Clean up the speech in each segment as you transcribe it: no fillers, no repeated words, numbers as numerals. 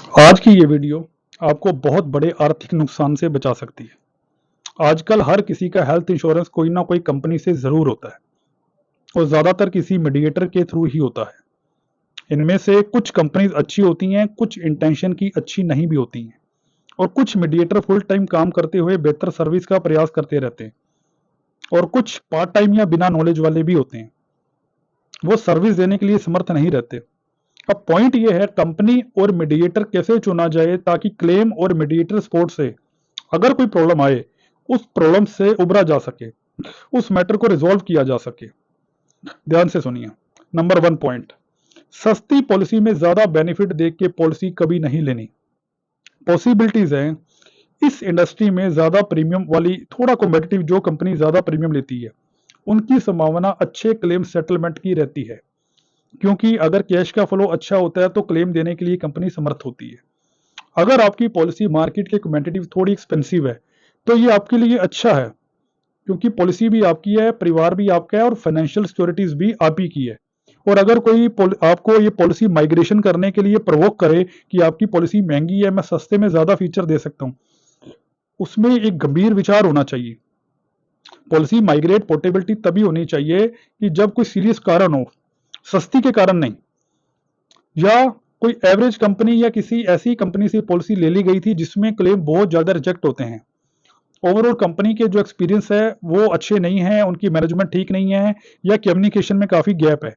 आज की ये वीडियो आपको बहुत बड़े आर्थिक नुकसान से बचा सकती है। आजकल हर किसी का हेल्थ इंश्योरेंस कोई ना कोई कंपनी से ज़रूर होता है और ज़्यादातर किसी मीडिएटर के थ्रू ही होता है। इनमें से कुछ कंपनीज अच्छी होती हैं, कुछ इंटेंशन की अच्छी नहीं भी होती हैं और कुछ मीडिएटर फुल टाइम काम करते हुए बेहतर सर्विस का प्रयास करते रहते हैं और कुछ पार्ट टाइम या बिना नॉलेज वाले भी होते हैं। वो सर्विस देने के लिए समर्थ नहीं रहते। अब पॉइंट ये है कंपनी और मीडिएटर कैसे चुना जाए ताकि क्लेम और मीडिएटर सपोर्ट से अगर कोई प्रॉब्लम आए उस प्रॉब्लम से उबरा जा सके, उस मैटर को रिजॉल्व किया जा सके। ध्यान से सुनिए। नंबर 1 पॉइंट, सस्ती पॉलिसी में ज्यादा बेनिफिट देख के पॉलिसी कभी नहीं लेनी। पॉसिबिलिटीज हैं इस इंडस्ट्री में ज्यादा प्रीमियम वाली, थोड़ा कॉम्पिटिटिव जो कंपनी ज्यादा प्रीमियम लेती है उनकी संभावना अच्छे क्लेम सेटलमेंट की रहती है, क्योंकि अगर कैश का फ्लो अच्छा होता है तो क्लेम देने के लिए कंपनी समर्थ होती है। अगर आपकी पॉलिसी मार्केट के कॉम्पिटिटिव थोड़ी एक्सपेंसिव है तो ये आपके लिए अच्छा है, क्योंकि पॉलिसी भी आपकी है, परिवार भी आपका है और फाइनेंशियल सिक्योरिटीज भी आप ही की है। और अगर कोई आपको ये पॉलिसी माइग्रेशन करने के लिए प्रवोक करे कि आपकी पॉलिसी महंगी है, मैं सस्ते में ज्यादा फीचर दे सकता हूँ, उसमें एक गंभीर विचार होना चाहिए। पॉलिसी माइग्रेट पोर्टेबिलिटी तभी होनी चाहिए कि जब कोई सीरियस कारण हो, सस्ती के कारण नहीं। या कोई एवरेज कंपनी या किसी ऐसी कंपनी से पॉलिसी ले ली गई थी जिसमें क्लेम बहुत ज्यादा रिजेक्ट होते हैं, ओवरऑल कंपनी के जो एक्सपीरियंस है वो अच्छे नहीं है, उनकी मैनेजमेंट ठीक नहीं है या कम्युनिकेशन में काफी गैप है,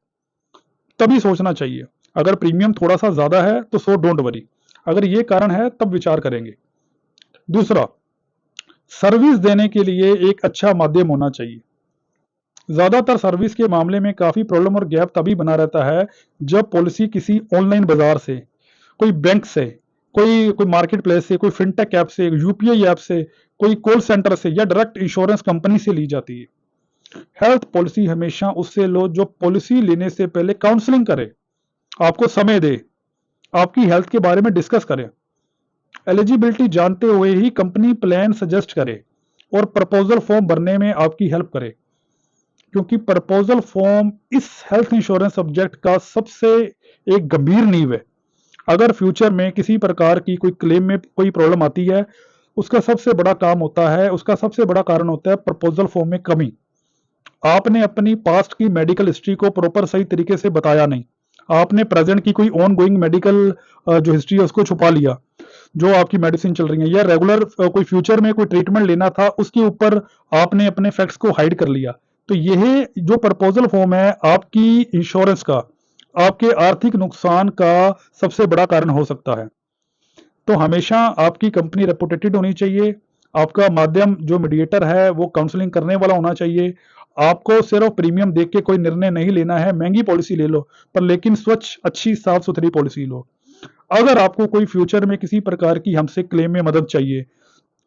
तभी सोचना चाहिए। अगर प्रीमियम थोड़ा सा ज्यादा है तो सो डोंट वरी, अगर ये कारण है तब विचार करेंगे। दूसरा, सर्विस देने के लिए एक अच्छा माध्यम होना चाहिए। ज्यादातर सर्विस के मामले में काफी प्रॉब्लम और गैप तभी बना रहता है जब पॉलिसी किसी ऑनलाइन बाजार से, कोई बैंक से, कोई कोई मार्केट प्लेस से, कोई फिनटेक ऐप से, यूपीआई ऐप से, कोई कॉल सेंटर से या डायरेक्ट इंश्योरेंस कंपनी से ली जाती है। हेल्थ पॉलिसी हमेशा उससे लो जो पॉलिसी लेने से पहले काउंसलिंग करे, आपको समय दे, आपकी हेल्थ के बारे में डिस्कस करे, एलिजिबिलिटी जानते हुए ही कंपनी प्लान सजेस्ट करे और प्रपोजल फॉर्म भरने में आपकी हेल्प करे, क्योंकि प्रपोजल फॉर्म इस हेल्थ इंश्योरेंस सब्जेक्ट का सबसे एक गंभीर नींव है। अगर फ्यूचर में किसी प्रकार की कोई क्लेम में कोई प्रॉब्लम आती है, उसका सबसे बड़ा काम होता है, उसका सबसे बड़ा कारण होता है प्रपोजल फॉर्म में कमी। आपने अपनी पास्ट की मेडिकल हिस्ट्री को प्रॉपर सही तरीके से बताया नहीं, आपने प्रेजेंट की कोई ऑन गोइंग मेडिकल जो हिस्ट्री है उसको छुपा लिया, जो आपकी मेडिसिन चल रही है या रेगुलर कोई फ्यूचर में कोई ट्रीटमेंट लेना था उसके ऊपर आपने अपने फैक्ट्स को हाइड कर लिया। तो यह जो प्रपोजल फॉर्म है आपकी इंश्योरेंस का, आपके आर्थिक नुकसान का सबसे बड़ा कारण हो सकता है। तो हमेशा आपकी कंपनी रेपुटेटेड होनी चाहिए, आपका माध्यम जो मीडिएटर है वो काउंसलिंग करने वाला होना चाहिए। आपको सिर्फ प्रीमियम देख के कोई निर्णय नहीं लेना है, महंगी पॉलिसी ले लो पर लेकिन स्वच्छ, अच्छी, साफ सुथरी पॉलिसी लो। अगर आपको कोई फ्यूचर में किसी प्रकार की हमसे क्लेम में मदद चाहिए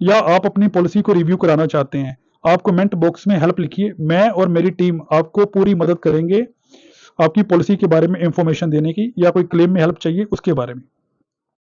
या आप अपनी पॉलिसी को रिव्यू कराना चाहते हैं, आप कमेंट बॉक्स में हेल्प लिखिए, मैं और मेरी टीम आपको पूरी मदद करेंगे आपकी पॉलिसी के बारे में इंफॉर्मेशन देने की, या कोई क्लेम में हेल्प चाहिए उसके बारे में।